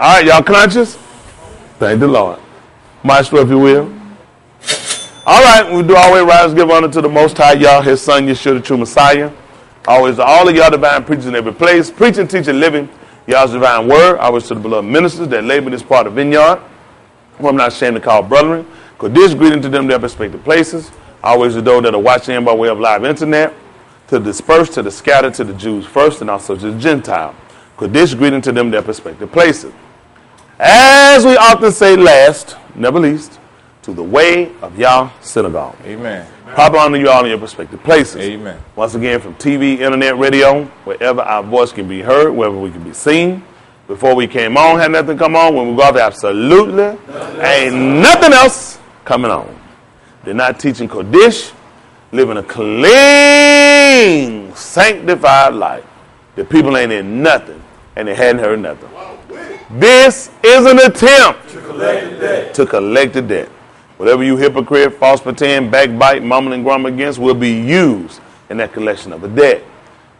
All right, y'all conscious? Thank the Lord. Maestro, if you will. All right, we do always rise, give honor to the Most High, y'all, his son, Yeshua, the true Messiah. Always to all of y'all divine preachers in every place, preaching, teaching, living y'all's divine word. Always to the beloved ministers that labor this part of Vineyard, who I'm not ashamed to call brethren. Kodesh, greeting to them their respective places. Always to those that are watching in by way of live internet, to the dispersed, to the scattered, to the Jews first, and also to the Gentile. Kodesh, greeting to them their respective places. As we often say last, never least, to the way of Yah synagogue. Amen. Proper honor you all in your respective places. Amen. Once again, from TV, internet, radio, wherever our voice can be heard, wherever we can be seen. Before we came on, had nothing come on. When we go off, absolutely ain't nothing else coming on. They're not teaching Kodesh, living a clean, sanctified life. The people ain't in nothing, and they hadn't heard nothing. This is an attempt to collect the debt. Whatever you hypocrite, false pretend, backbite, mumbling and grumble against will be used in that collection of a debt.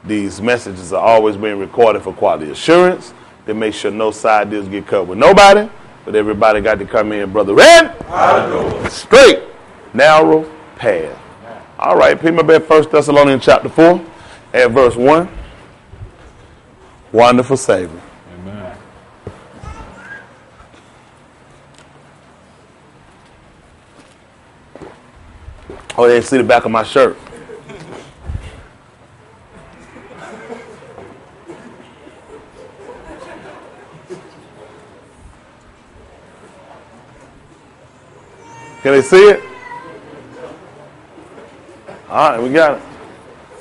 These messages are always being recorded for quality assurance. They make sure no side deals get cut with nobody, but everybody got to come in, brother Red. Straight, narrow path. All right, pick my bed, 1 Thessalonians chapter 4 at verse 1. Wonderful Savior. Amen. Oh, they didn't see the back of my shirt. Can they see it? All right, we got it.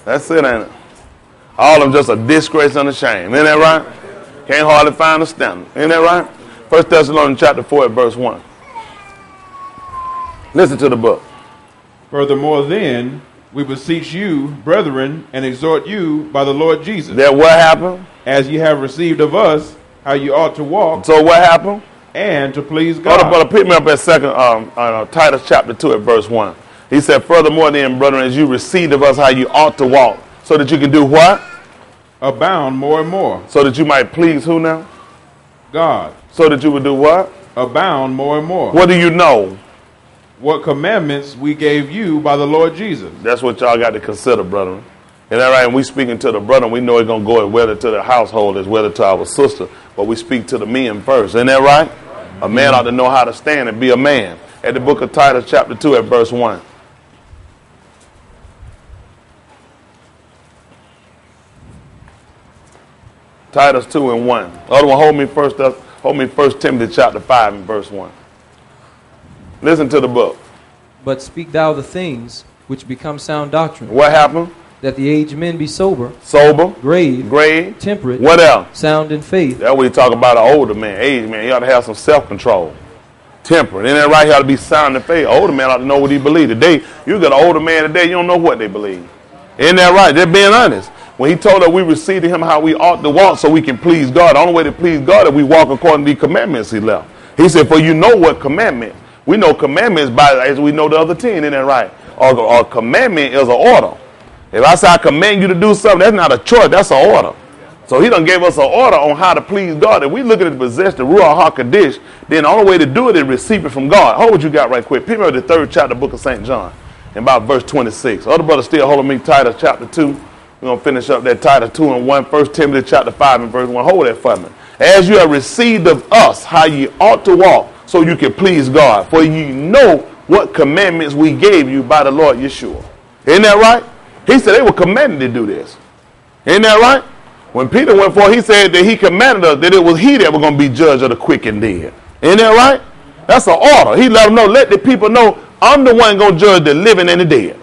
That's it, ain't it? All of them just a disgrace and a shame. Isn't that right? Can't hardly find a standard. Isn't that right? 1 Thessalonians chapter 4 at verse 1. Listen to the book. Furthermore, then, we beseech you, brethren, and exhort you by the Lord Jesus, That what happened? as ye have received of us, how you ought to walk, So what happened? and to please Brother, God. pick me up at Titus chapter 2 at verse 1. He said, furthermore then, brethren, as you received of us how you ought to walk, so that you can do what? Abound more and more. So that you might please who now? God. So that you would do what? Abound more and more. What do you know? What commandments we gave you by the Lord Jesus. That's what y'all got to consider, brethren. And that right? And we speaking to the brother, we know it's going to go whether to the household as whether to our sister. But we speak to the men first. Isn't that right? A man ought to know how to stand and be a man. At the book of Titus chapter 2 at verse 1. Titus 2 and 1. Other one, hold me first Timothy chapter 5 and verse 1. Listen to the book. But speak thou the things which become sound doctrine, What happened? that the aged men be sober, Sober, grave, grave, temperate, what else? sound in faith, That's what he talk about an older man, age man. He ought to have some self-control. Temperate. Isn't that right? He ought to be sound in faith. Older man ought to know what he believes. Today, you got an older man today, you don't know what they believe. Isn't that right? They're being honest. When he told us we received him how we ought to walk so we can please God. The only way to please God is we walk according to the commandments he left. He said, for you know what commandments. We know commandments by as we know the other 10. Isn't that right? Or commandment is an order. If I say I command you to do something, that's not a choice, that's an order. So he done gave us an order on how to please God. If we look at the possession, the Ruach HaKodesh, then the only way to do it is receive it from God. Hold what you got right quick. Pick me up the 3rd chapter, book of St. John, and about verse 26. Other brothers still holding me Titus chapter 2. We're going to finish up that Titus 2 and 1. 1 Timothy chapter 5 and verse 1. Hold that for me. As you have received of us how you ought to walk, so you can please God. For you know what commandments we gave you by the Lord Yeshua. Isn't that right? He said they were commanded to do this. Isn't that right? When Peter went forth, he said that he commanded us that it was he that was going to be judge of the quick and dead. Isn't that right? That's an order. He let them know, let the people know I'm the one going to judge the living and the dead.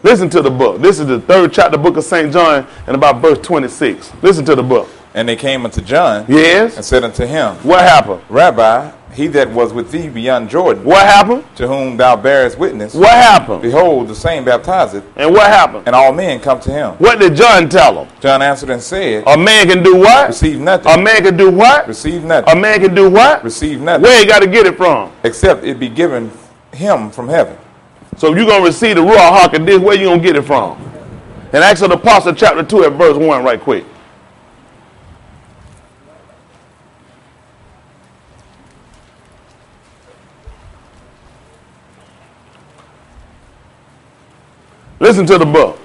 Listen to the book. This is the 3rd chapter, book of St. John, and about verse 26. Listen to the book. And they came unto John, Yes. and said unto him, What happened? Rabbi, he that was with thee beyond Jordan, What happened? to whom thou bearest witness, What happened? behold, the same baptizeth, And what happened? and all men come to him. What did John tell them? John answered and said, A man can do what? receive nothing, A man can do what? receive A nothing, man can do what? receive nothing, Where he got to get it from? except it be given him from heaven. So if you're going to receive the Ruach HaKodesh, where you going to get it from? And Acts of the Apostle chapter 2 at verse 1 right quick. Listen to the book.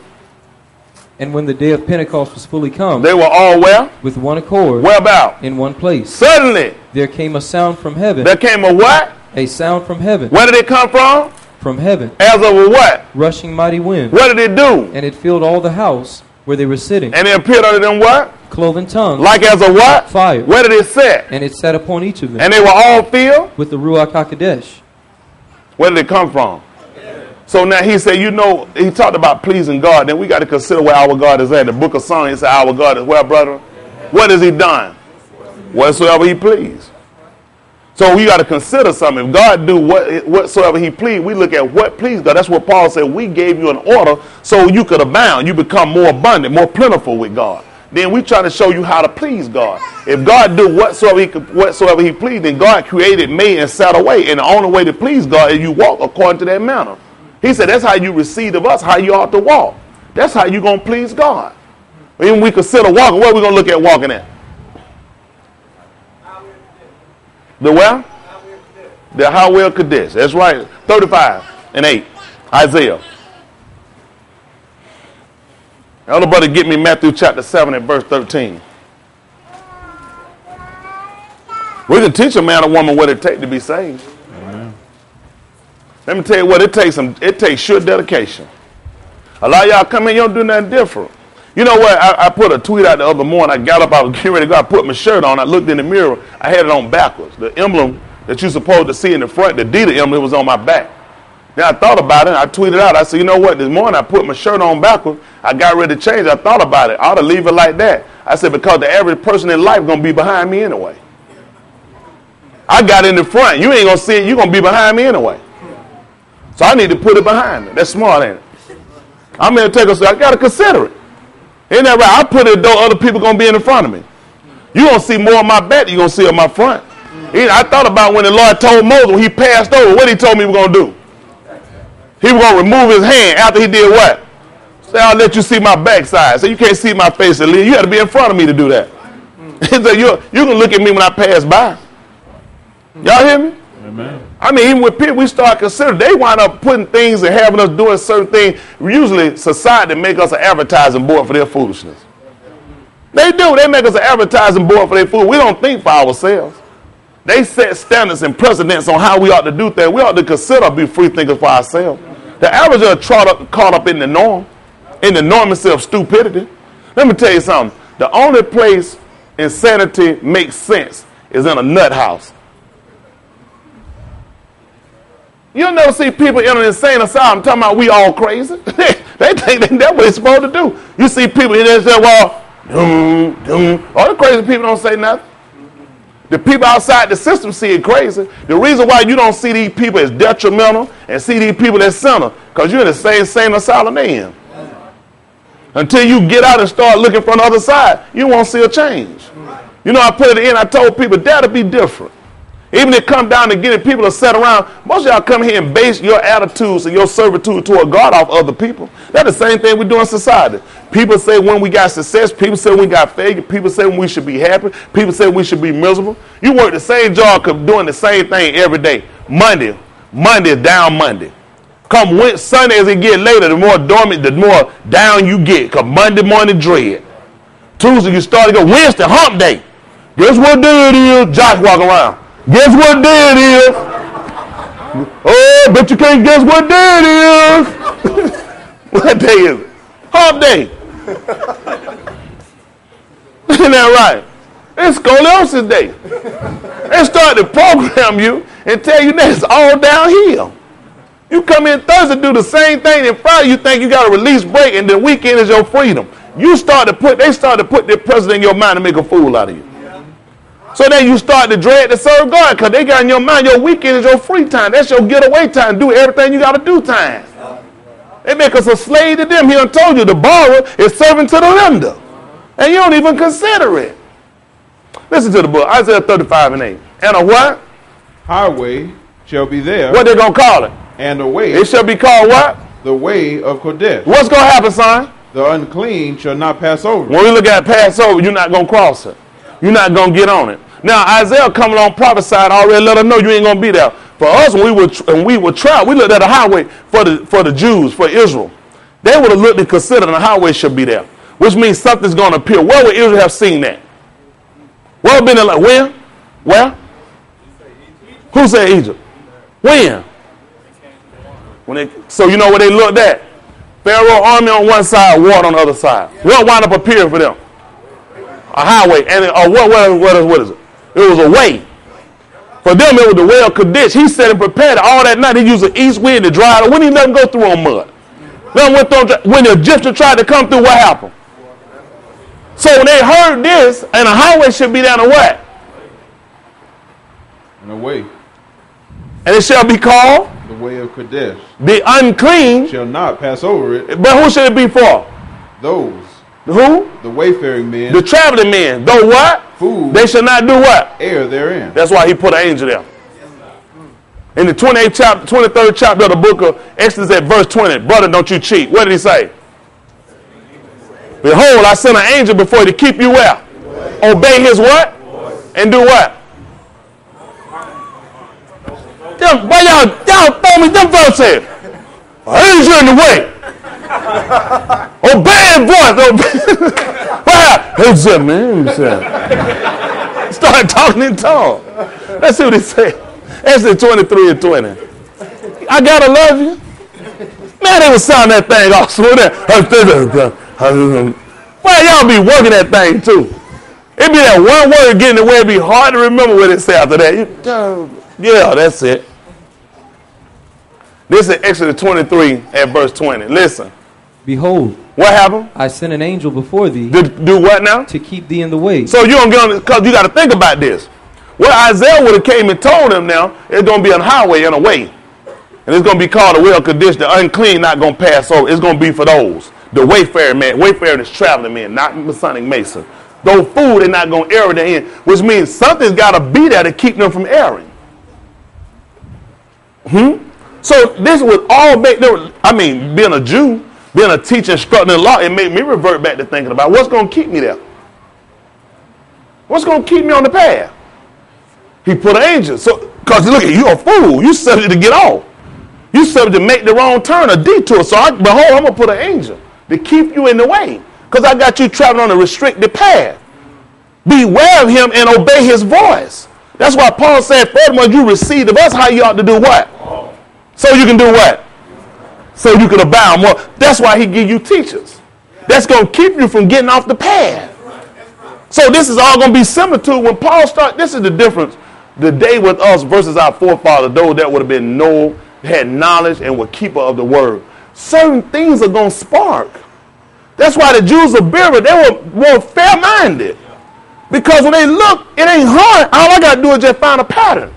And when the day of Pentecost was fully come, They were all where? with one accord, Where about? in one place, Suddenly, there came a sound from heaven. there came a what? A sound from heaven. Where did it come from? From heaven. As of a what? Rushing mighty wind. What did it do? And it filled all the house where they were sitting. And it appeared unto them what? Cloven tongues. Like as a what? Fire. Where did it sit? And it sat upon each of them. And they were all filled? With the Ruach HaKodesh. Where did it come from? So now he said, he talked about pleasing God. Then we got to consider where our God is at. The book of Psalms, he said, our God is where, brother? What has he done? Whatsoever he pleased. So we got to consider something. If God do whatsoever he pleased, we look at what pleased God. That's what Paul said. We gave you an order so you could abound. You become more abundant, more plentiful with God. Then we try to show you how to please God. If God do whatsoever he pleased, then God created, made, and set away. And the only way to please God is you walk according to that manner. He said that's how you receive of us, how you ought to walk. That's how you're going to please God. Even we consider walking, what are we going to look at walking at? The where? The Hawel Kadesh. That's right. 35:8. Isaiah. Elder brother, get me Matthew chapter 7 and verse 13. We can teach a man or woman what it takes to be saved. Amen. Let me tell you what it takes. It takes sure dedication. A lot of y'all come in, you don't do nothing different. You know what? I put a tweet out the other morning. I got up, I was getting ready to go. I put my shirt on. I looked in the mirror. I had it on backwards. The emblem that you're supposed to see in the front, the Adidas emblem, was on my back. Then I thought about it. I tweeted out. I said, you know what? This morning I put my shirt on backwards. I got ready to change. I thought about it. I ought to leave it like that. I said, because the average person in life is going to be behind me anyway. I got in the front. You ain't going to see it. You're going to be behind me anyway. So I need to put it behind me. That's smart, ain't it? I'm going to take I got to consider it. Ain't that right? I put it though other people going to be in front of me. You're going to see more of my back than you're going to see of my front. I thought about when the Lord told Moses when he passed over, what he told me he was going to do. He was going to remove his hand after he did what? Say, I'll let you see my backside. So you can't see my face. You had to be in front of me to do that. So you can look at me when I pass by. Y'all hear me? Amen. I mean, even with people, we start considering, they wind up putting things and having us doing certain things. Usually, society make us an advertising board for their foolishness. They do. They make us an advertising board for their food. We don't think for ourselves. They set standards and precedents on how we ought to do things. We ought to consider be free thinkers for ourselves. The average are caught up in the norm, in the normacy of stupidity. Let me tell you something. The only place insanity makes sense is in a nut house. You'll never see people in an insane asylum talking about we all crazy. They think that's what it's supposed to do. You see people in there say, well, all the crazy people don't say nothing. The people outside the system see it crazy. The reason why you don't see these people as detrimental and see these people as sinner, because you're in the same insane asylum they in. Until you get out and start looking from the other side, you won't see a change. You know, I put it in, I told people that'll be different. Even if it come down to getting people to sit around, most of y'all come here and base your attitudes and your servitude toward God off other people. That's the same thing we do in society. People say when we got success, people say when we got failure, people say when we should be happy, people say we should be miserable. You work the same job doing the same thing every day. Monday is down Monday. Come Sunday as it get later, the more dormant, the more down you get. Because Monday morning dread. Tuesday you start to go, Wednesday, hump day. Guess what day it is? Josh walking around. Guess what day it is? Oh, but you can't guess what day it is. What day is it? Hump day. Isn't that right? It's scoliosis day. They start to program you and tell you that it's all downhill. You come in Thursday, do the same thing, and Friday you think you got a release break, and the weekend is your freedom. They start to put their president in your mind to make a fool out of you. So then you start to dread to serve God because they got in your mind your weekend is your free time. That's your getaway time. Do everything you got to do time. They make us a slave to them. He done told you the borrower is serving to the lender. And you don't even consider it. Listen to the book, Isaiah 35:8. And a what? Highway shall be there. What they going to call it? And a way. It shall be called what? The way of Kodesh. What's going to happen, son? The unclean shall not pass over. When we look at Passover, you're not going to cross it. You're not going to get on it. Now, Isaiah coming on prophesied already let us know you ain't going to be there. For us, when we were trapped, we looked at a highway for the Jews, for Israel. They would have looked and considered the highway should be there, which means something's going to appear. Where would Israel have seen that? Where would have been like, where? Where? Who said Egypt? When? So you know where they looked at? Pharaoh army on one side, water on the other side. What wound up appearing for them? A highway. And what is it? It was a way. For them, it was the well of Kadesh. He said and prepared it all that night. He used the east wind to dry it. When he let them go through on mud. When the Egyptians tried to come through, what happened? So when they heard this, and a highway should be down to what? In a way. And it shall be called? The way of Kadesh. The unclean. Shall not pass over it. But who should it be for? Those. Who? The wayfaring men. The traveling men. Though what? Food. They shall not do what? Err therein. That's why he put an angel there. In the 23rd chapter of the book of Exodus at verse 20, brother, don't you cheat. What did he say? Behold, I sent an angel before you to keep you where? Obey his what? And do what? Y'all throw me, them folks said, an angel in the way. Obey his voice. He said, man, he said. Started talking in tongues. Let's see what he said. Exodus 23 and 20. I gotta love you. Man, they was sounding that thing off. Why y'all be working that thing too? It be that one word getting the way. It be hard to remember what it say after that. Yeah, that's it. This is Exodus 23 at verse 20. Listen. Behold, what happened? I sent an angel before thee. Do what now? To keep thee in the way. So you don't get on it, because you got to think about this. What Isaiah would have came and told them now, it's going to be a highway and a way. And it's going to be called a well of Kadesh. The unclean not going to pass over. It's going to be for those. The wayfaring man. Wayfaring is traveling man, not Masonic Mason. Those food, they're not going to err their end, which means something's got to be there to keep them from erring. So this was all being a Jew, being a teacher, instructing in law, it made me revert back to thinking about what's going to keep me there. What's going to keep me on the path? He put an angel. So, because look, you a fool. You subject to get off. You subject to make the wrong turn, a detour. So, behold, I'm going to put an angel to keep you in the way. Because I got you traveling on a restricted path. Beware of him and obey his voice. That's why Paul said, furthermore, you received of us how you ought to do what? So you can do what? So you can abound more. That's why he give you teachers. That's going to keep you from getting off the path. So this is all going to be similar to when Paul started. This is the difference. The day with us versus our forefathers, those that would have been had knowledge and were keeper of the word. Certain things are going to spark. That's why the Jews of Beersheba, they were more fair-minded. Because when they look, it ain't hard. All I got to do is just find a pattern.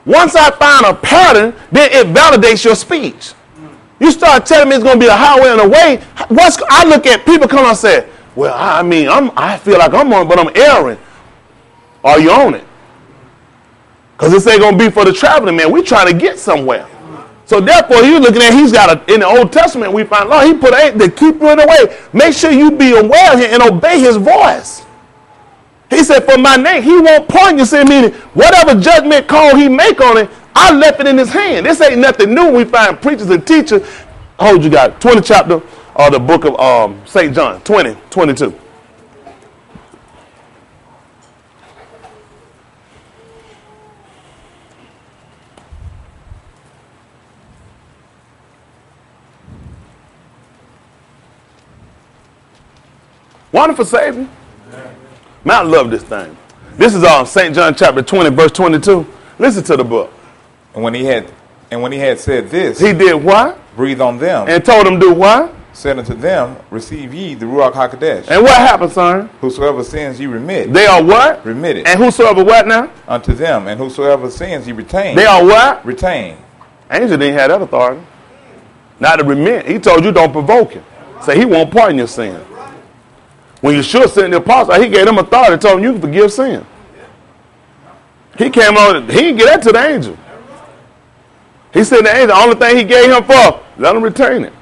Once I find a pattern, then it validates your speech. You start telling me it's going to be a highway and a way. I look at people come and say, well, I feel like I'm on it, but I'm erring. Are you on it? Because this ain't going to be for the traveling man. We're trying to get somewhere. So therefore, you're looking at, in the Old Testament, we find, Lord, he put to keep you in the way. Make sure you be aware of him and obey his voice. He said, for my name, he won't point you, meaning whatever judgment call he make on it, I left it in his hand. This ain't nothing new. We find preachers and teachers. Hold you got 20 chapter of the book of St. John, 22. Wonderful Savior. Man, I love this thing. This is St. John chapter 20, verse 22. Listen to the book. And when he had said this, he did what? Breathed on them. And told them do what? Said unto them, receive ye the Ruach HaKodesh. And what happened, son? Whosoever sins ye remit. They are what? Remitted. And whosoever what now? Unto them. And whosoever sins ye retain. They are what? Retain. Angel didn't have that authority. Not to remit. He told you don't provoke him. Say he won't pardon your sin. When you should sin the apostle, he gave them authority, told them you can forgive sin. He came on, he didn't get that to the angel. He said the angel, the only thing he gave him for, let them retain it.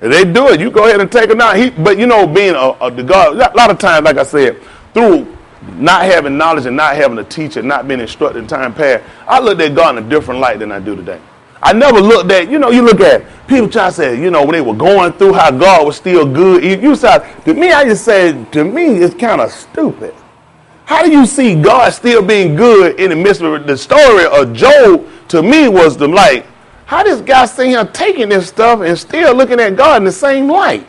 If they do it, you go ahead and take them out. But you know, being the God, a lot of times, like I said, through not having knowledge and not having a teacher, not being instructed in time past, I looked at God in a different light than I do today. I never looked at, you look at people trying to say, when they were going through how God was still good. To me, I just said, to me, it's kind of stupid. How do you see God still being good in the midst of the story of Job? To me, was how this guy sitting here taking this stuff and still looking at God in the same light?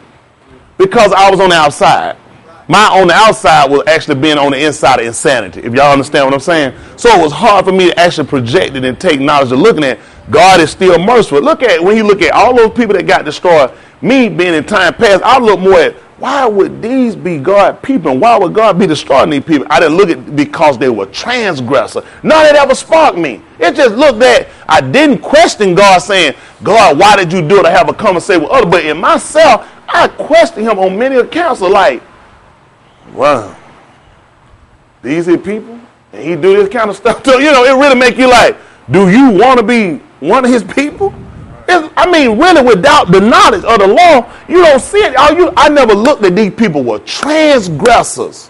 Because I was on the outside. My on the outside was actually being on the inside of insanity, if y'all understand what I'm saying. So it was hard for me to actually project it and take knowledge of looking at God is still merciful. When you look at all those people that got destroyed, me being in time past, I look more at why would these be God people and why would God be destroying these people? I didn't look at it because they were transgressors. None of that ever sparked me. It just looked at, I didn't question God saying, God, why did you do it? I have a conversation with others. But in myself, I questioned him on many accounts of wow, these are people? And he do this kind of stuff too. It really make you do you want to be one of his people? Really, without the knowledge of the law, you don't see it. I never looked at these people were transgressors.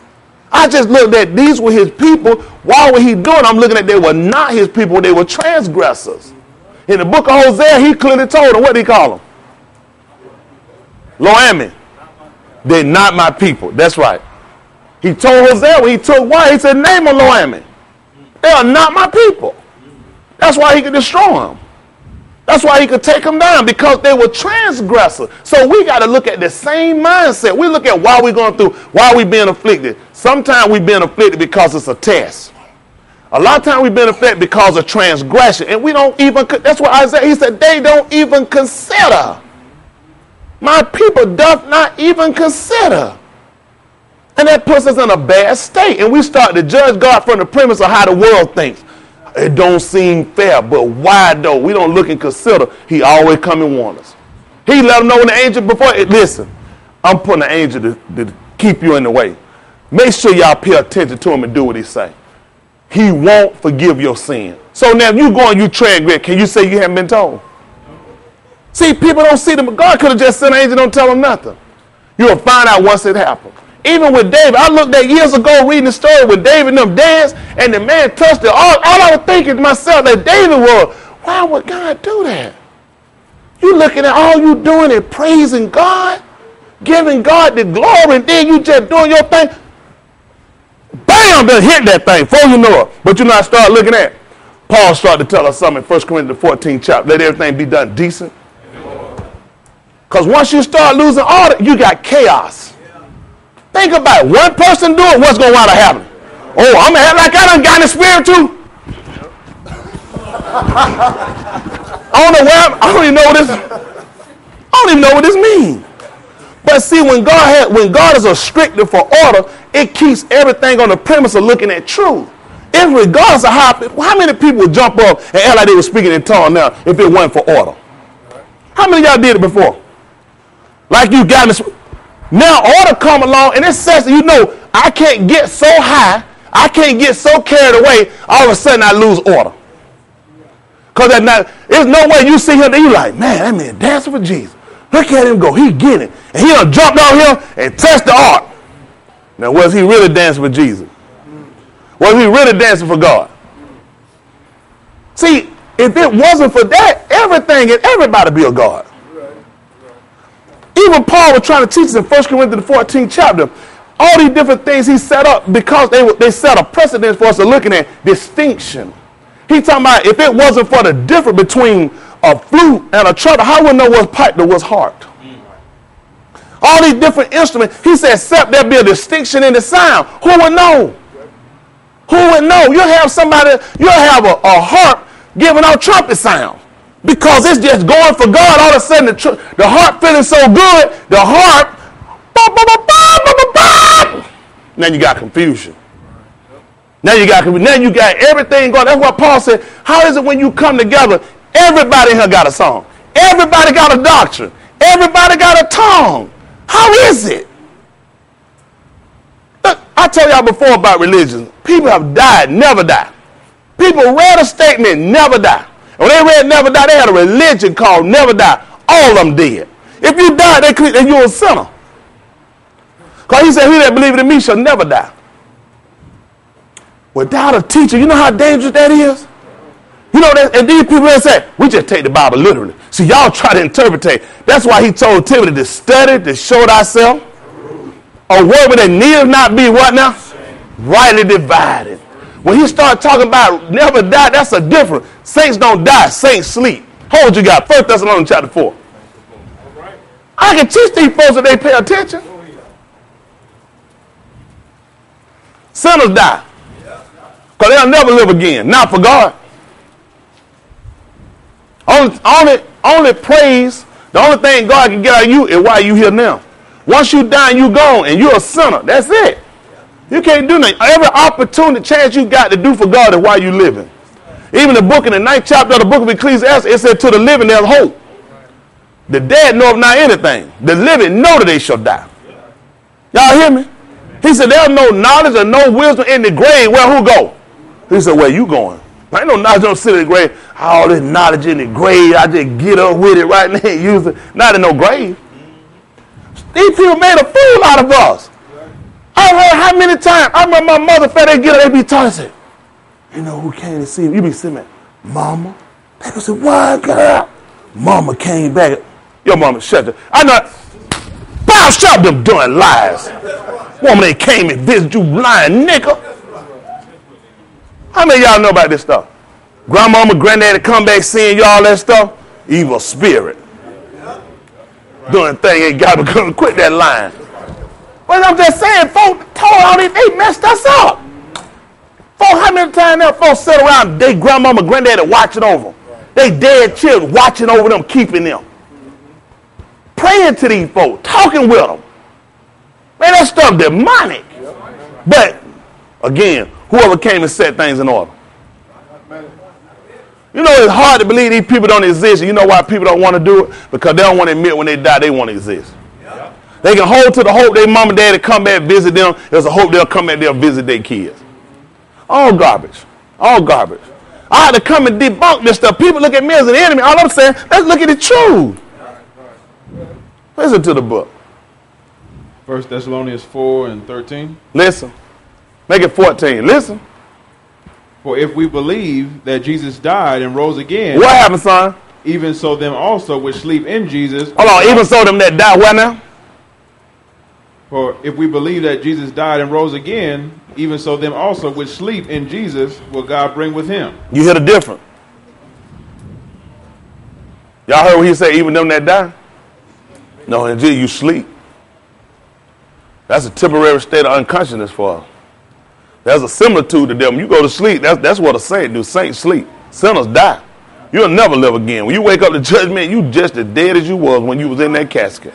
I just looked at these were his people. Why were he doing? I'm looking at they were not his people. They were transgressors. In the book of Hosea, he clearly told them, what did he call them? Lo-ami. They're not my people. That's right. He told Hosea when he took why, he said, name them Lo-ami. They are not my people. That's why he could destroy them. That's why he could take them down, because they were transgressors. So we got to look at the same mindset. We look at why we're going through, why we're being afflicted. Sometimes we're being afflicted because it's a test. A lot of times we've been afflicted because of transgression. And we don't even, that's what Isaiah, he said, they don't even consider. My people doth not even consider. And that puts us in a bad state. And we start to judge God from the premise of how the world thinks. It don't seem fair, but why though? We don't look and consider. He always come and warn us. He let them know when the angel before. Listen, I'm putting an angel to keep you in the way. Make sure y'all pay attention to him and do what he say. He won't forgive your sin. So now if you go and you transgress, can you say you haven't been told? See, people don't see them. God could have just sent an angel, don't tell them nothing. You'll find out once it happens. Even with David, I looked at years ago reading the story with David and them danced, and the man touched it. All I was thinking to myself that David was, why would God do that? You looking at all you doing and praising God, giving God the glory, and then you just doing your thing. Bam, they hit that thing before you know it. But you know, I start looking at, Paul started to tell us something in 1 Corinthians 14 chapter, let everything be done decent. Because once you start losing order, you got chaos. Think about it. One person do it, what's going to wind up happening? Oh, I'm going to act like I done got in the spirit too. I don't even know what this means. But see, when God is a stricter for order, it keeps everything on the premise of looking at truth. And regardless of how many people would jump up and act like they were speaking in tongues now if it wasn't for order? How many of y'all did it before? Like you got in the spirit. Now order come along, and it says, I can't get so high, I can't get so carried away, all of a sudden I lose order. Because there's no way you see him, and you're like, man, that man dancing for Jesus. Look at him go, he getting it. And he done jumped out here and touched the ark. Now, was he really dancing for Jesus? Was he really dancing for God? See, if it wasn't for that, everything and everybody be a God. Even Paul was trying to teach us in 1 Corinthians 14 chapter. All these different things he set up because they set a precedence for us to looking at distinction. He talking about if it wasn't for the difference between a flute and a trumpet, how would know what's pipe and what's harp? All these different instruments. He said, except there be a distinction in the sound. Who would know? Who would know? You'll have a harp giving out trumpet sound. Because it's just going for God. All of a sudden, the harp feeling so good, the harp, now you got confusion. Now you got everything going. That's what Paul said. How is it when you come together, everybody here got a song. Everybody got a doctrine. Everybody got a tongue. How is it? Look, I told y'all before about religion. People have died, never die. People read a statement, never die. When they read never die, they had a religion called never die. All of them did. If you die, then you're a sinner. Because he said, he that believeth in me shall never die. Without a teacher, you know how dangerous that is? You know, and these people that say, we just take the Bible literally. See, y'all try to interpret. That's why he told Timothy to study, to show thyself. A word where they need not be what now? Rightly divided. When he started talking about never die, that's a different. Saints don't die, saints sleep. Hold you got 1 Thessalonians chapter 4. I can teach these folks if they pay attention. Sinners die. Because they'll never live again. Not for God. Only praise, the only thing God can get out of you is why you here now. Once you die and you gone and you're a sinner, that's it. You can't do nothing. Every opportunity, chance you got to do for God is why you living. Even the book in the 9th chapter of the book of Ecclesiastes, it said to the living there's hope. The dead know of not anything. The living know that they shall die. Y'all hear me? He said there's no knowledge or no wisdom in the grave. Well, who go? He said, where you going? Ain't no knowledge don't sit in the grave. All this knowledge in the grave, I just get up with it right now and use it. Not in no grave. These people made a fool out of us. I heard how many times, I remember my mother said they get up, they be talking, say, you know who came to see me? You be sitting there, Mama. People say, what, girl? Mama came back. Your mama, shut up. I know. Bow, shut them doing lies. Woman, they came and visited you lying nigga. How many of y'all know about this stuff? Grandmama, granddaddy come back seeing you all that stuff. Evil spirit. Doing thing ain't got to quit that lying. But I'm just saying, folks told all these, they messed us up. Folks, how many times them folks sit around, they grandmama, granddaddy watching over them. They dead children watching over them, keeping them. Praying to these folks, talking with them. Man, that stuff demonic. But, again, whoever came and set things in order. You know, it's hard to believe these people don't exist. You know why people don't want to do it? Because they don't want to admit when they die they want to exist. They can hold to the hope their mom and daddy come back and visit them. There's a hope they'll come back and they'll visit their kids. All garbage. All garbage. I had to come and debunk this stuff. People look at me as an enemy. All I'm saying, let's look at the truth. Listen to the book. 1 Thessalonians 4:13. Listen. Make it 14. Listen. For if we believe that Jesus died and rose again, what happened, son? Even so them also which sleep in Jesus. Hold on, even so them that die, what now? For if we believe that Jesus died and rose again, even so them also which sleep in Jesus will God bring with him. You hear the difference? Y'all heard what he said, even them that die? No, in Jesus you sleep. That's a temporary state of unconsciousness for us. There's a similitude to them. You go to sleep, that's what a saint do. Saints sleep. Sinners die. You'll never live again. When you wake up to judgment, you just as dead as you was when you was in that casket.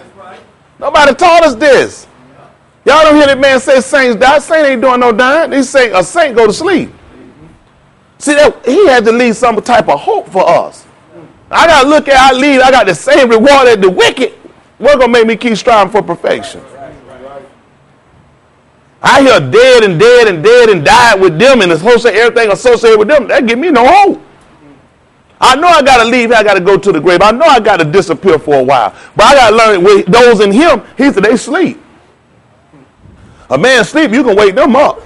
Nobody taught us this. Y'all don't hear that man say saints die. Saint ain't doing no dying. He say a saint go to sleep. See, he had to leave some type of hope for us. I got to look at I leave. I got the same reward as the wicked. What's going to make me keep striving for perfection? I hear dead and dead and dead and died with them and everything associated with them. That give me no hope. I know I got to leave. I got to go to the grave. I know I got to disappear for a while. But I got to learn with those in him, he said they sleep. A man sleep, you can wake them up.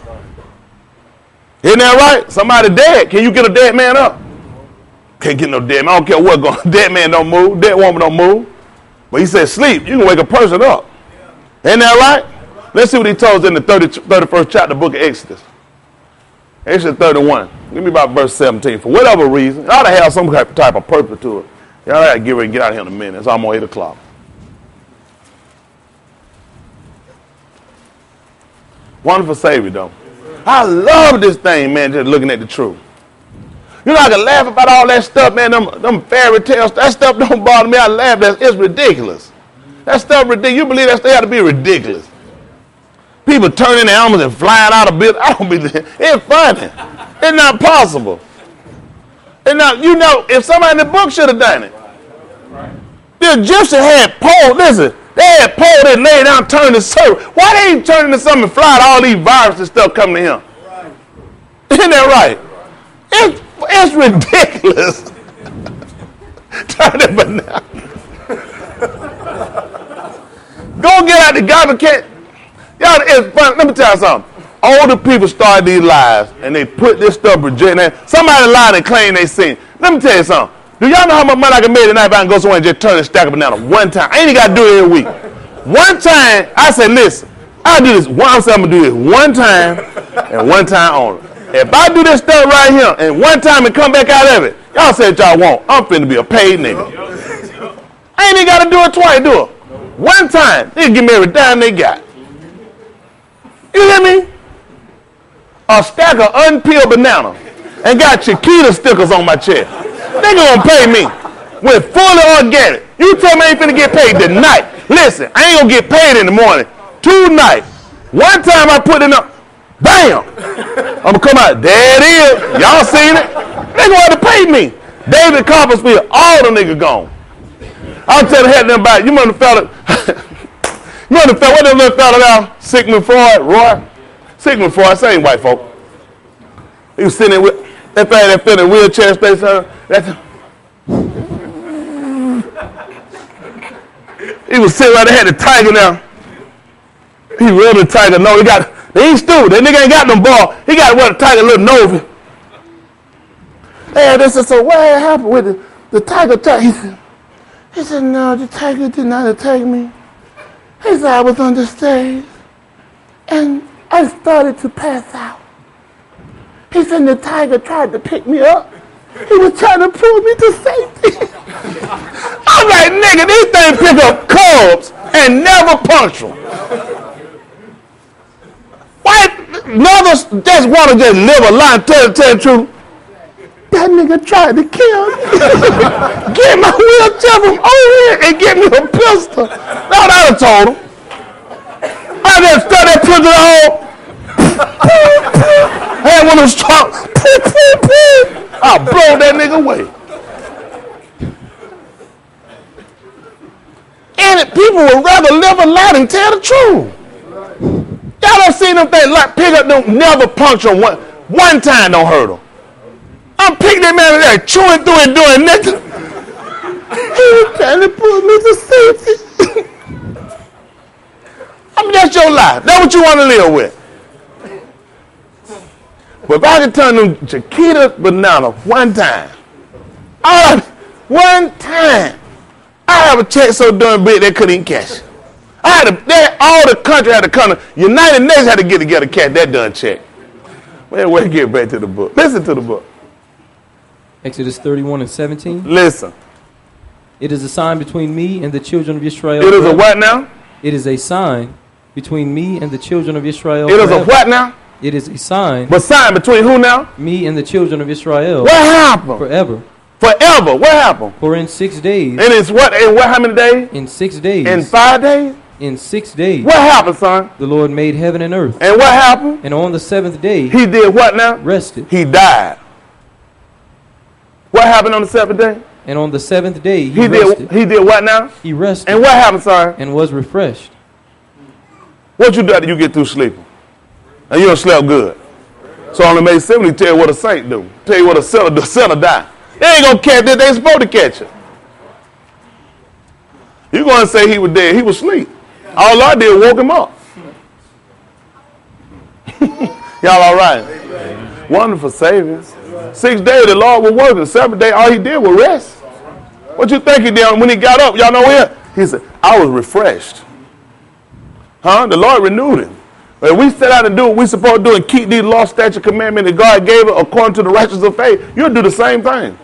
Isn't that right? Somebody dead. Can you get a dead man up? Can't get no dead man. I don't care what going on. Dead man don't move. Dead woman don't move. But he said sleep. You can wake a person up. Isn't that right? Let's see what he told us in the 31st chapter, book of Exodus. Exodus 31. Give me about verse 17. For whatever reason, it ought to have some type of purpose to it. Y'all got to get ready and get out of here in a minute. It's almost 8 o'clock. Wonderful Savior, though. I love this thing, man, just looking at the truth. You know, I can laugh about all that stuff, man, them fairy tales. That stuff don't bother me. I laugh. It's ridiculous. That stuff ridiculous. You believe that stuff had to be ridiculous. People turning their animals and flying out of buildings. I don't believe it. It's funny. It's not possible. It's not, you know, if somebody in the book should have done it. The Egyptians had poles. Listen, they had poles that lay down, turned to serpent. Why they ain't turning to something and fly all these viruses and stuff coming to him? Right. Isn't that right? It's ridiculous. Turn it banana. Go get out the garbage can. Y'all, it's fun. Let me tell you something. older people started these lives, and they put this stuff projecting. Somebody lied and claimed they seen. Let me tell you something. Do y'all know how much money I can make tonight if I can go somewhere and just turn and stack a banana one time? I ain't got to do it every week. One time, I said, listen, I'll do this. I'm going to do this one time and one time only. If I do this stuff right here and one time and come back out of it, y'all said y'all won't. I'm finna be a paid nigga. I ain't even got to do it twice, do it. One time, they give me every dime they got. You hear me? A stack of unpeeled banana and got Chiquita stickers on my chest. They gonna pay me with fully organic. You tell me I ain't finna get paid tonight. Listen, I ain't gonna get paid in the morning. Tonight. One time I put in a, bam! I'm gonna come out, there it is. Y'all seen it? They gonna have to pay me. David Copperfield, all the niggas gone. I'll tell the head them about it. You remember the fella, you remember the fella, what that little fella now? Sigmund Freud, Roy? Sigmund Freud, same white folk. He was sitting there with that thing that fit in a wheelchair space. He was sitting right there, had the tiger now. He really the tiger nose. He ain't stupid. That nigga ain't got no ball. He got what, a tiger little nose. Hey, this is so what happened with the tiger. He said, no, the tiger did not attack me. He said, I was on the stage and I started to pass out. He said, the tiger tried to pick me up. He was trying to pull me to safety. I'm like, nigga, these things pick up cubs and never punctual. Why mothers just want to just live a lie and tell the truth? That nigga tried to kill me. Get my wheelchair from over here and get me a pistol. Now that I told him. I just stuck that pistol home. Had one of those talk. I'll blow that nigga away. And people would rather live a lie than tell the truth. Y'all done seen them things like pick up them, never puncture one time don't hurt them. I'm picking that man there, chewing through and doing nothing. He was trying to pull me to safety. I mean, that's your life. That's what you want to live with. But if I could turn them Chiquita banana one time, one time, I have a check so darn big they couldn't even catch it. All the country had to come. United Nations had to get together to catch that done check. Well, we'll get back to the book. Listen to the book. Exodus 31:17. Listen. It is a sign between me and the children of Israel. It is a what now? It is a sign between me and the children of Israel. It is a what now? It is a sign. But sign between who now? Me and the children of Israel. What happened? Forever. Forever. What happened? For in 6 days. And it's what? In what? How many days? In 6 days. In 5 days? In 6 days. What happened, son? The Lord made heaven and earth. And what happened? And on the 7th day. He did what now? Rested. He died. What happened on the 7th day? And on the 7th day he rested. He did what now? He rested. And what happened, son? And was refreshed. What you do after you get through sleeping? And you don't sleep good. So on the May 7th, he tell you what a saint do. Tell you what a sinner do. Sinner die. They ain't going to catch it. They ain't supposed to catch it. You going to say he was dead. He was asleep. All I did was woke him up. Y'all all right? Amen. Wonderful Savior. 6 days the Lord was working. 7th day, all he did was rest. What you think he did when he got up? Y'all know where? He said, I was refreshed. Huh? The Lord renewed him. If we set out and do what we're supposed to do and keep these law, statute, commandments that God gave us according to the righteousness of faith, you'll do the same thing.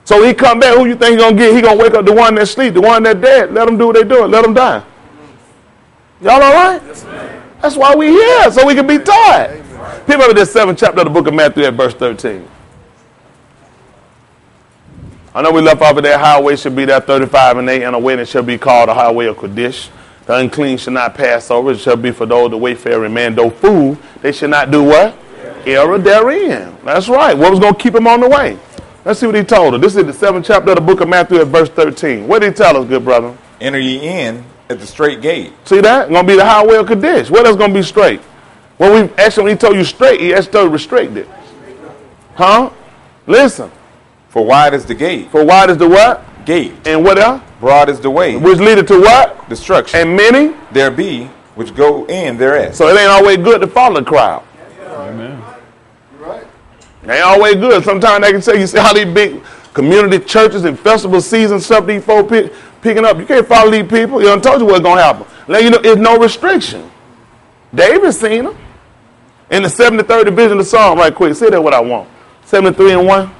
So when he come back, who you think he's going to get? He's going to wake up the one that sleep, the one that dead. Let them do what they're doing. Let them die. Y'all all right? Yes, that's why we're here, so we can be taught. Pick up this 7th chapter of the book of Matthew at verse 13. I know we left off of that highway should be there 35:8, and a wedding shall be called the highway of Kadesh. The unclean shall not pass over. It shall be for those the wayfaring man, though fool, they shall not do what? Error therein. That's right. What was going to keep him on the way? Let's see what he told her. This is the 7th chapter of the book of Matthew at verse 13. What did he tell us, good brother? Enter ye in at the straight gate. See that? Going to be the highway of Kadesh. What else going to be straight? When he told you straight, he actually told you restricted. Huh? Listen. For wide is the gate. For wide is the what? Gate. And what else? Broad is the way. Which leadeth to what? Destruction. And many? There be which go in thereat. So it ain't always good to follow the crowd. Amen. It ain't always good. Sometimes they can say, you see how these big community churches and festival seasons stuff these folks picking up. You can't follow these people. You done told you what's going to happen. Let you know, there's no restriction. David seen them. In the 73rd division of Psalm, right quick. Say that what I want. 73 and 1.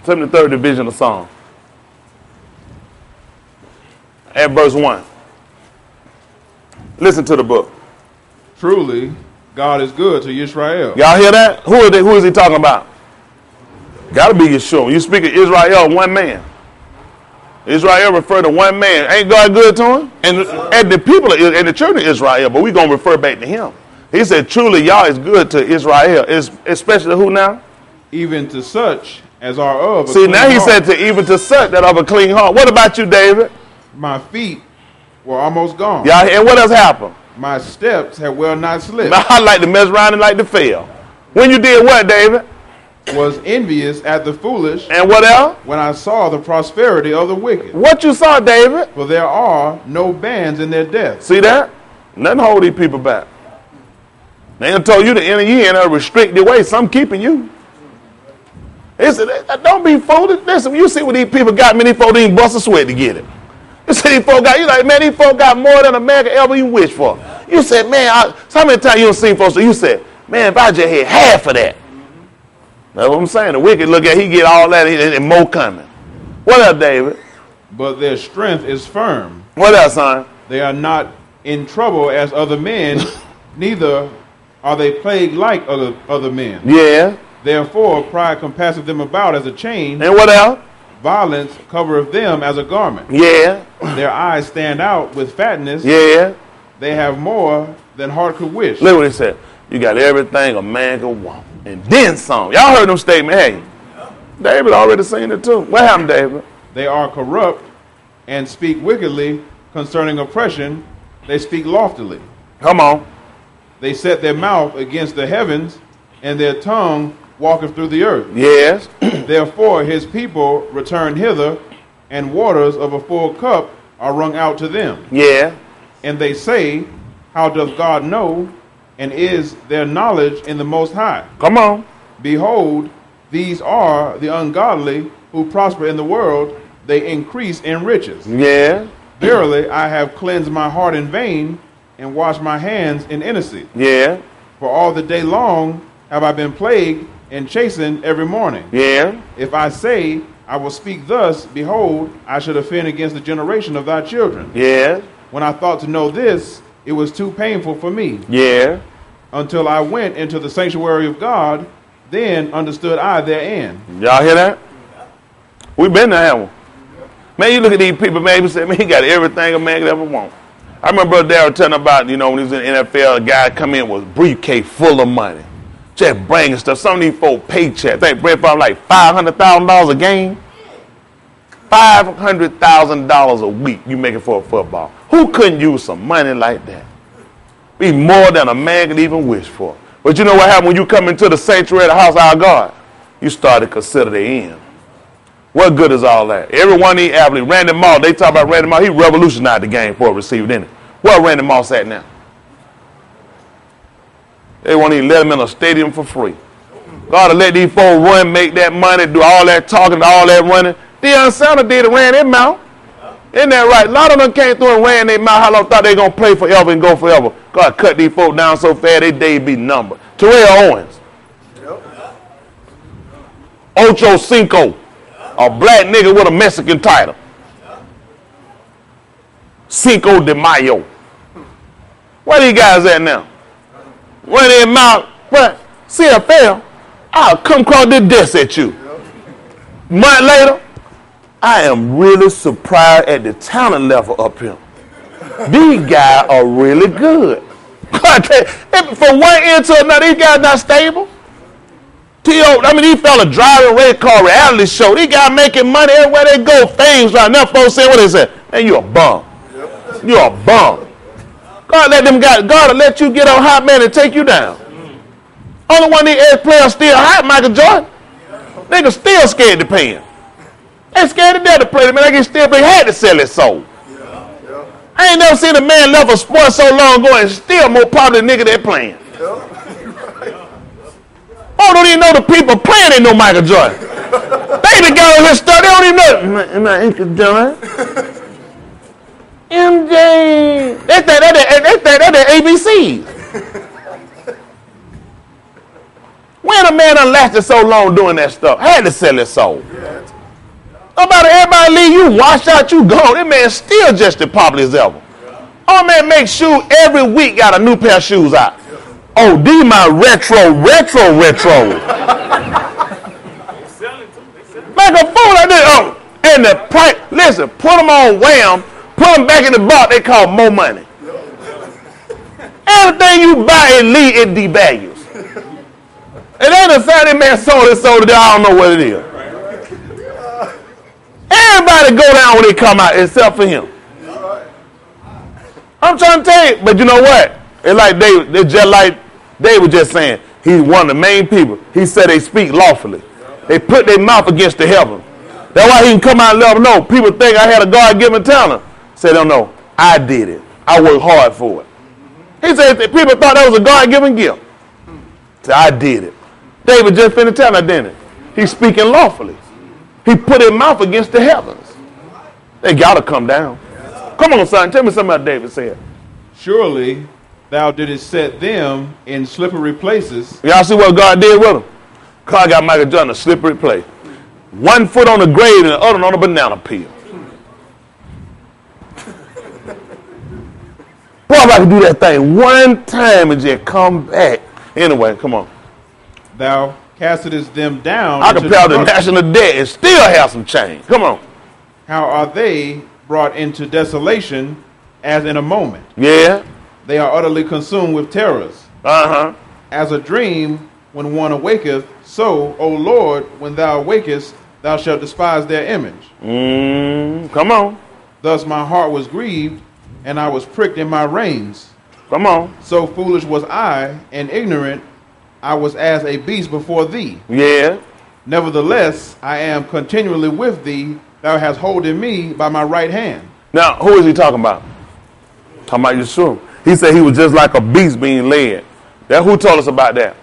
The 73rd division of Psalm. At verse 1. Listen to the book. Truly, God is good to Israel. Y'all hear that? Who is he talking about? Got to be Yeshua. You speak of Israel, one man. Israel refer to one man. Ain't God good to him? And the people and the children of Israel, but we're going to refer back to him. He said, truly, y'all is good to Israel. Especially who now? Even to such as are of a See, clean now he heart. said to even to such that of a clean heart. What about you, David? My feet were almost gone. Y'all, and what else happened? My steps had well not slipped. I like to mess around and like to fail. When you did what, David? Was envious at the foolish And what else? when I saw the prosperity of the wicked. What you saw, David? For there are no bands in their death. See that? Nothing hold these people back. They done told you to enter ye in a restricted way. Some keeping you. Don't be fooled. Listen, you see what these people got, many folks didn't bust a sweat to get it. You see these folks got, you like, man, these folks got more than a man could ever even wish for. You said, man, so many times you don't see folks, so you said, man, if I just had half of that. That's what I'm saying. The wicked look at, he get all that and more coming. What else, David? But their strength is firm. What else, son? They are not in trouble as other men, neither are they plagued like other men. Yeah. Therefore, pride compasseth them about as a chain. And what else? Violence covereth them as a garment. Yeah. Their eyes stand out with fatness. Yeah. They have more than heart could wish. Look what he said. You got everything a man could want. And then some. Y'all heard them statement. Hey, David already seen it too. What happened, David? They are corrupt and speak wickedly concerning oppression. They speak loftily. Come on. They set their mouth against the heavens, and their tongue walketh through the earth. Yes. Therefore his people return hither, and waters of a full cup are wrung out to them. Yeah. And they say, how doth God know? And is their knowledge in the Most High? Come on. Behold, these are the ungodly who prosper in the world. They increase in riches. Yeah. Verily, I have cleansed my heart in vain and washed my hands in innocency. Yeah. For all the day long have I been plagued and chastened every morning. Yeah. If I say, I will speak thus, behold, I should offend against the generation of thy children. Yeah. When I thought to know this, it was too painful for me. Yeah. Until I went into the sanctuary of God, then understood I their end. Y'all hear that? We been there, haven't we? Man, you look at these people, man, you say, man, he got everything a man could ever want. I remember Brother Darryl telling about, when he was in the NFL, a guy come in with a briefcase full of money. Just bringing stuff. Some of these folks paychecks. They bring from like $500,000 a game. $500,000 a week you making for a football. Who couldn't use some money like that? Be more than a man could even wish for. But you know what happened when you come into the sanctuary of the house of our God? You start to consider the end. What good is all that? Every one of these athletes, Randy Moss, they talk about Randy Moss, he revolutionized the game for a receiver, didn't he? Where Randy Moss at now? They won't even let him in a stadium for free. God to let these folks run, make that money, do all that talking, all that running. Deion Sanders did it, ran their mouth. Isn't that right? A lot of them came through and ran their mouth. How long thought they going to play forever and go forever? God cut these folks down so fast, they day be numbered. Terrell Owens. Ocho Cinco. A black nigga with a Mexican title. Cinco de Mayo. Where these guys at now? Run their mouth. What? CFL. I'll come across this desk at you. A month later, I am really surprised at the talent level up here. These guys are really good. From one end to another, these guys not stable. These fellas driving red car reality show. These guys making money everywhere they go. Fames right now. Folks say what they say. Man, you a bum. You a bum. God will let you get on hot man and take you down. Only one of these players still hot, Michael Jordan. Niggas still scared to pay him. They scared to death to pray. Man, they can still be had to sell his soul. I ain't never seen a man left a sport so long ago and still more popular than nigga that playing. Oh, don't even know the people playing ain't no Michael Jordan. They even got all this stuff. They don't even know. Am I Uncle John? MJ. That's that ABC. When a man done lasted so long doing that stuff, had to sell his soul. Everybody leave you, wash out, you gone. That man still just as popular as ever. Oh man, make shoes every week, got a new pair of shoes out. Oh, these my retro. Like a fool like this. Oh, and the price, listen, put them on Wham, put them back in the box, they call more money. Everything you buy in Lee, it devalues. And then the Saturday man sold it, I don't know what it is. Everybody go down when they come out except for him. I'm trying to tell you, but you know what? It's like they just like they were just saying, he's one of the main people. He said they speak lawfully. They put their mouth against the heaven. That's why he can come out and let them know. People think I had a God-given talent. Say, don't know. I did it. I worked hard for it. He said people thought that was a God-given gift. Say, I did it. David just finished telling us, didn't he? He's speaking lawfully. He put his mouth against the heavens. They got to come down. Come on, son. Tell me something about David said. Surely thou didst set them in slippery places. Y'all see what God did with them? God got Michael Jordan a slippery place. One foot on the grave and the other on a banana peel. Boy, if I could do that thing one time and just come back. Anyway, come on. Thou castest them down. I can pay out the national debt and still have some change. Come on. How are they brought into desolation as in a moment? Yeah. They are utterly consumed with terrors. Uh-huh. As a dream when one awaketh, so, O Lord, when thou awakest, thou shalt despise their image. Come on. Thus my heart was grieved, and I was pricked in my reins. Come on. So foolish was I, and ignorant, I was as a beast before thee. Yeah. Nevertheless, I am continually with thee. Thou hast holden me by my right hand. Now, who is he talking about? Talking about Yeshua. He said he was just like a beast being led. That who told us about that?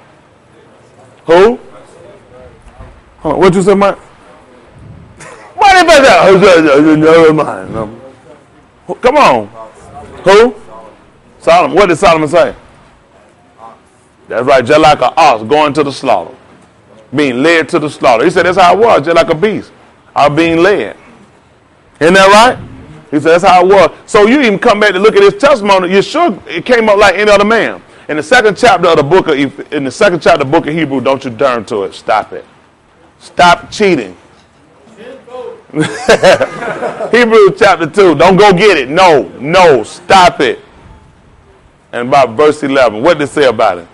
Who? Hold on, what you say, Mike? What about that? Never mind. Come on. Who? Solomon. What did Solomon say? That's right, just like an ox going to the slaughter. Being led to the slaughter. He said that's how it was, just like a beast. I was being led. Isn't that right? He said that's how it was. So you even come back to look at his testimony, Yeshua, it came up like any other man. In the second chapter of the book of Hebrew, don't you turn to it. Stop it. Stop cheating. Hebrews chapter 2. Don't go get it. No, stop it. And about verse 11, what did it say about it?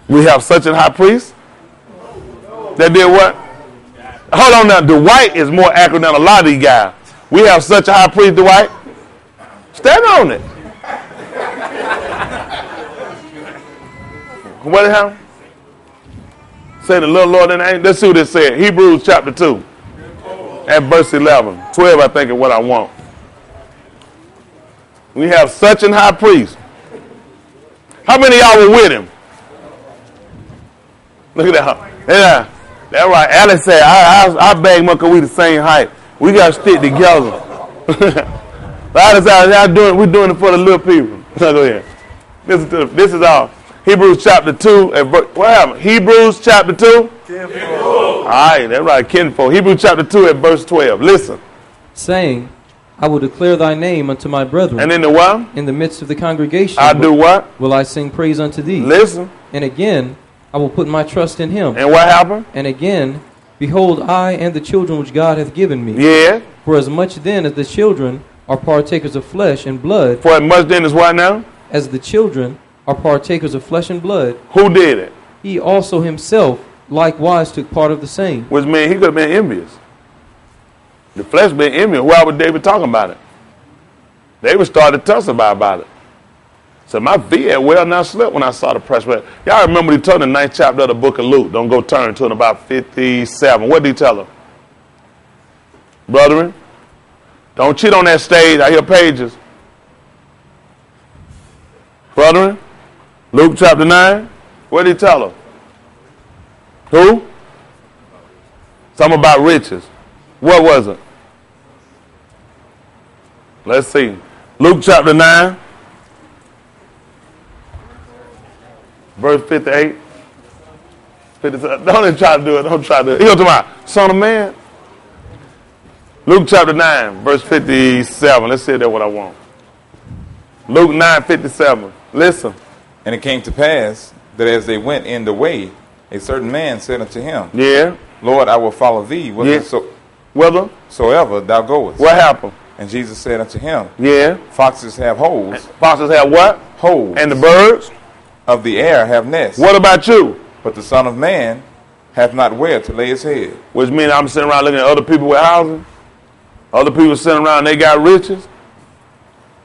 We have such a high priest that did what? Hold on now. Dwight is more accurate than a lot of these guys. We have such a high priest, Dwight. Stand on it. What did it have? Say the little Lord in the angel. Let's see what it said. Hebrews chapter 2 and verse 11. 12, I think, is what I want. We have such an high priest. How many of y'all were with him? Look at that. Yeah, that's right. Alice said, I beg my because we the same height. We got to stick together. We're doing it for the little people. So go ahead. This is all. Hebrews chapter 2. What happened? Hebrews chapter 2? Kinfolk. All right, that's right. Kinfolk. Hebrews chapter 2 at verse 12. Listen. Saying, I will declare thy name unto my brethren. And in the what? In the midst of the congregation. I do what? Will I sing praise unto thee. Listen. And again, I will put my trust in him. And what happened? And again, behold, I and the children which God hath given me. Yeah. For as much then as the children are partakers of flesh and blood. For as much then as what now? As the children are partakers of flesh and blood. Who did it? He also himself likewise took part of the same. Which means he could have been envious. The flesh been envious. Why would David talking about it? David started to testify about it. So my feet had well now slept when I saw the press. Y'all remember he told in the 9th chapter of the book of Luke. Don't go turn to it about 57. What did he tell him? Brethren, don't cheat on that stage. I hear pages. Brethren, Luke chapter 9. What did he tell her? Who? Something about riches. What was it? Let's see. Luke chapter 9. Verse 58. 57. Don't even try to do it. Don't try to do it. He goes to my son of man. Luke chapter 9, verse 57. Let's see if that's what I want. Luke 9, 57. Listen. And it came to pass that as they went in the way, a certain man said unto him, Yeah. Lord, I will follow thee whithersoever thou goest. What happened? And Jesus said unto him, Yeah. Foxes have holes. Foxes have what? Holes. And the birds? Of the air have nests. What about you? But the Son of Man hath not where to lay his head. Which means I'm sitting around looking at other people with housing. Other people sitting around, they got riches.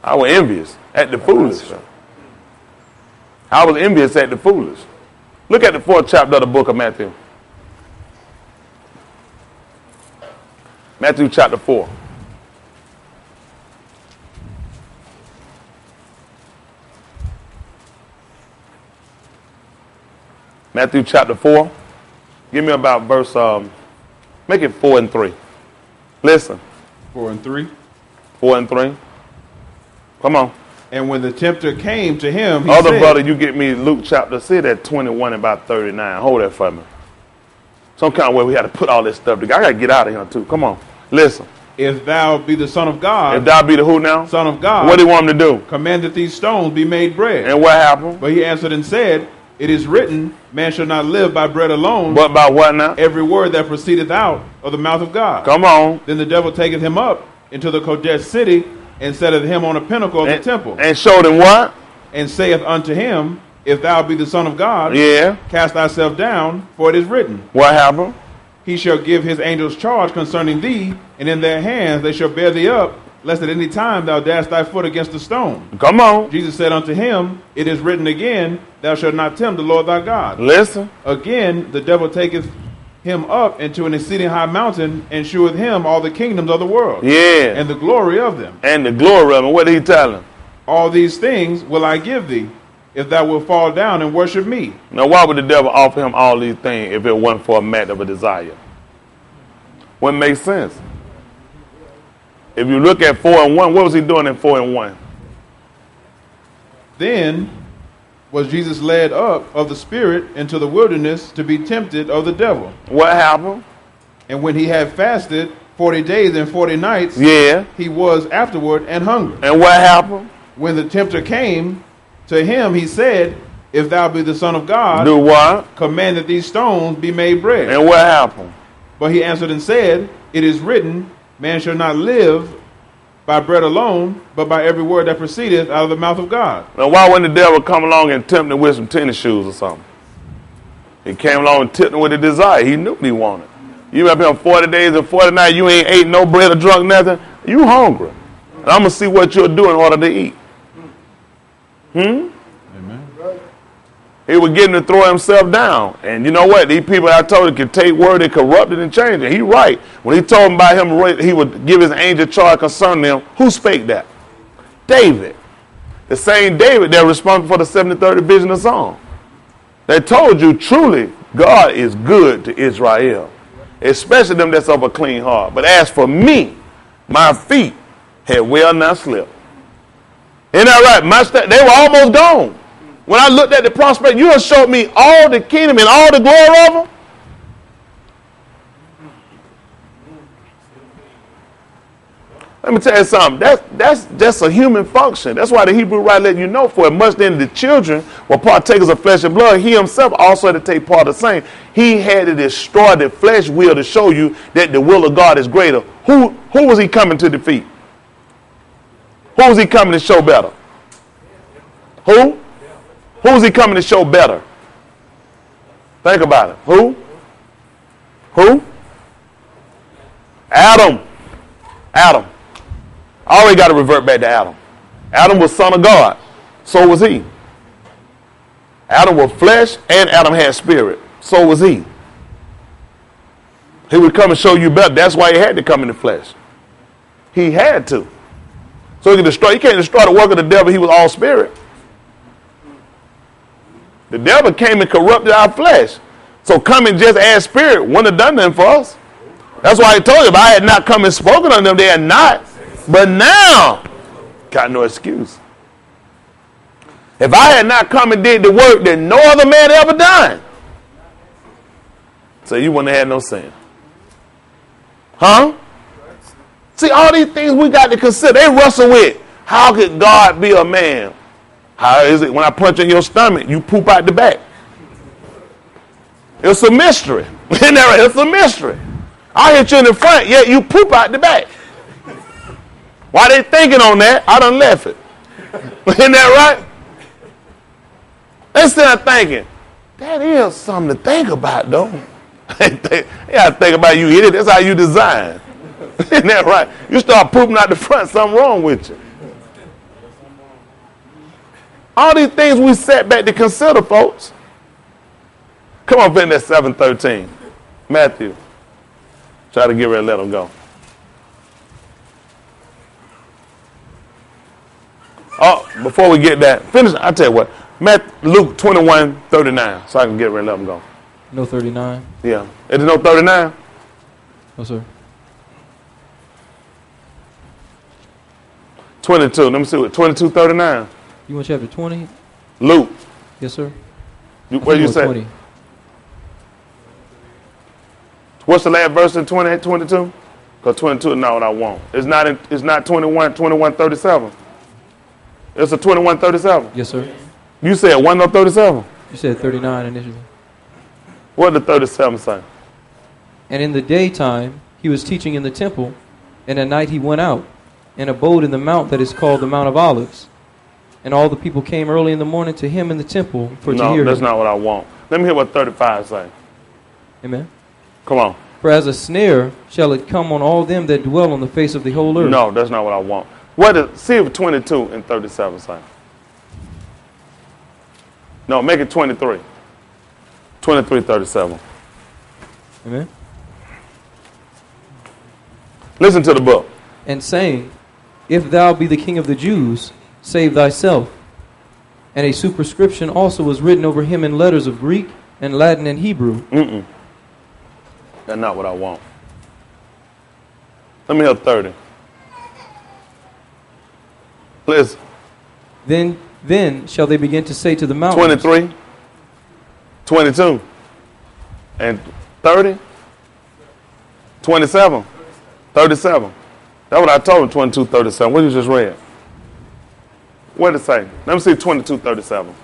I was envious at the foolish. I was envious at the foolish. Look at the 4th chapter of the book of Matthew. Matthew chapter 4. Matthew chapter 4. Give me about verse, make it 4 and 3. Listen. 4 and 3. 4 and 3. Come on. And when the tempter came to him, he Other said, brother, you get me Luke chapter, see that 21 and about 39. Hold that for me. Some kind of way we had to put all this stuff together. I got to get out of here too. Come on. Listen. If thou be the Son of God, If thou be the who now? Son of God, What do you want him to do? command that these stones be made bread. And what happened? But he answered and said, It is written, man shall not live by bread alone, What about what now? every word that proceedeth out of the mouth of God. Come on. Then the devil taketh him up into the Kodesh city, and setteth him on a pinnacle of the temple, And showed him what? and saith unto him, If thou be the Son of God, Yeah. cast thyself down, for it is written, What happened? He shall give his angels charge concerning thee, and in their hands they shall bear thee up, lest at any time thou dash thy foot against a stone. Come on. Jesus said unto him, It is written again, Thou shalt not tempt the Lord thy God. Listen. Again, the devil taketh him up into an exceeding high mountain, and sheweth him all the kingdoms of the world, Yeah. and the glory of them. And the glory of him. What did he tell him? All these things will I give thee, if thou wilt fall down and worship me. Now, why would the devil offer him all these things if it wasn't for a matter of a desire? Wouldn't make sense. If you look at 4 and 1, what was he doing in 4 and 1? Then was Jesus led up of the Spirit into the wilderness to be tempted of the devil. What happened? And when he had fasted 40 days and 40 nights, Yeah. he was afterward and hungry. And what happened? When the tempter came to him, he said, If thou be the Son of God, Do what? command that these stones be made bread. And what happened? But he answered and said, It is written, Man shall not live by bread alone, but by every word that proceedeth out of the mouth of God. Now, why wouldn't the devil come along and tempt him with some tennis shoes or something? He came along and tempted him with a desire. He knew what he wanted. You up here 40 days and 40 nights, you ain't ate no bread or drunk nothing. You hungry. And I'm going to see what you'll do in order to eat. Amen. He was getting to throw himself down. And you know what? These people I told you can take word and corrupt it and change it. He right. When he told him about him, he would give his angel charge concerning them. Who spake that? David. The same David that responsible for the 73rd division of Psalm. They told you truly God is good to Israel. Especially them that's of a clean heart. But as for me, my feet had well not slipped. Isn't that right? They were almost gone. When I looked at the prospect, you have showed me all the kingdom and all the glory of them. Let me tell you something. That's just a human function. That's why the Hebrew writer let you know, for as much then the children were partakers of flesh and blood, he himself also had to take part of the same. He had to destroy the flesh will to show you that the will of God is greater. Who was he coming to defeat? Who was he coming to show better? Who? Who's he coming to show better? Think about it. Who? Adam. I already got to revert back to Adam. Adam was son of God. So was he. Adam was flesh and Adam had spirit. So was he. He would come and show you better. That's why he had to come in the flesh. He had to. So he could destroy. He can't destroy the work of the devil. He was all spirit. The devil came and corrupted our flesh. So coming just as spirit wouldn't have done nothing for us. That's why he told you, if I had not come and spoken on them, they had not. But now, got no excuse. If I had not come and did the work that no other man ever done, so you wouldn't have had no sin. Huh? See, all these things we got to consider. They wrestle with, how could God be a man? How is it when I punch in your stomach, you poop out the back? It's a mystery. Isn't that right? It's a mystery. I hit you in the front, yet you poop out the back. Why they thinking on that? I done left it. Isn't that right? They still thinking, that is something to think about, though. You gotta think about you idiot. That's how you design. Isn't that right? You start pooping out the front, something wrong with you. All these things we set back to consider, folks. Come on, finish that 7:13. Matthew. Try to get ready to let them go. Oh, before we get that, finish. I'll tell you what. Luke 21:39, so I can get ready to let them go. No 39? Yeah. Is there no 39? No, sir. 22. Let me see what 22:39. You want chapter 20? Luke. Yes, sir. What you say? 20. What's the last verse in 22? Because 22 is not what I want. It's not 21:37. It's a 21:37. Yes, sir. You said 1 or 37? You said 39 initially. What did 37 say? And in the daytime he was teaching in the temple, and at night he went out and abode in the mount that is called the Mount of Olives. And all the people came early in the morning to him in the temple to hear him. No, that's not what I want. Let me hear what 35 say. Amen. Come on. For as a snare shall it come on all them that dwell on the face of the whole earth. No, that's not what I want. See if 22 and 37 say. No, make it 23. 23:37. Amen. Listen to the book. And saying, if thou be the King of the Jews, save thyself. And a superscription also was written over him in letters of Greek and Latin and Hebrew. That's not what I want. Let me hear 30. Listen. Then shall they begin to say to the mountains. 23, 22, and 30, 27, 37. That's what I told him, 22:37. What you just read? What did it say? Let me see 22:37.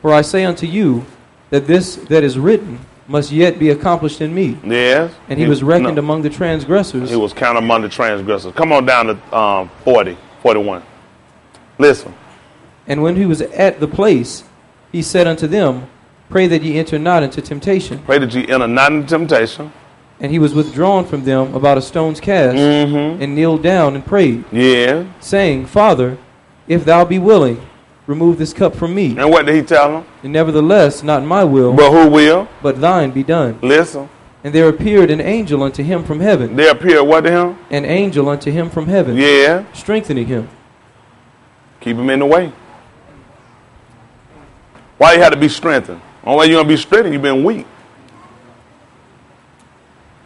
For I say unto you that this that is written must yet be accomplished in me. Yes. And he was reckoned among the transgressors. He was counted among the transgressors. Come on down to 40, 41. Listen. And when he was at the place, he said unto them, pray that ye enter not into temptation. Pray that ye enter not into temptation. And he was withdrawn from them about a stone's cast, and kneeled down and prayed, saying, Father, if thou be willing, remove this cup from me. And what did he tell them? And nevertheless, not my will, but who will? But thine be done. Listen. And there appeared an angel unto him from heaven. There appeared what to him? An angel unto him from heaven. Yeah. Strengthening him. Keep him in the way. Why you had to be strengthened? Only way you're going to be strengthened, you've been weak.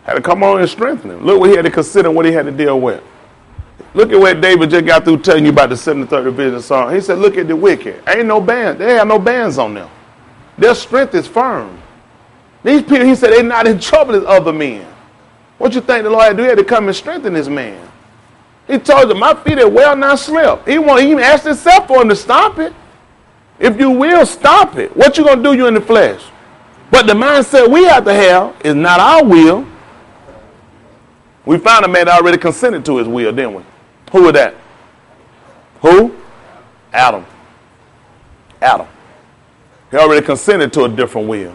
Had to come on and strengthen him. Look what he had to consider, what he had to deal with. Look at what David just got through telling you about the 73rd division song. He said, look at the wicked. Ain't no band. They have no bands on them. Their strength is firm. These people, he said, they're not in trouble as other men. What you think the Lord had to do? He had to come and strengthen this man. He told him, my feet are well nigh slipped. He even asked himself for him to stop it. If you will, stop it. What you going to do? You in the flesh. But the mindset we have to have is not our will. We found a man that already consented to his will, didn't we? Who was that? Who? Adam. Adam. He already consented to a different will.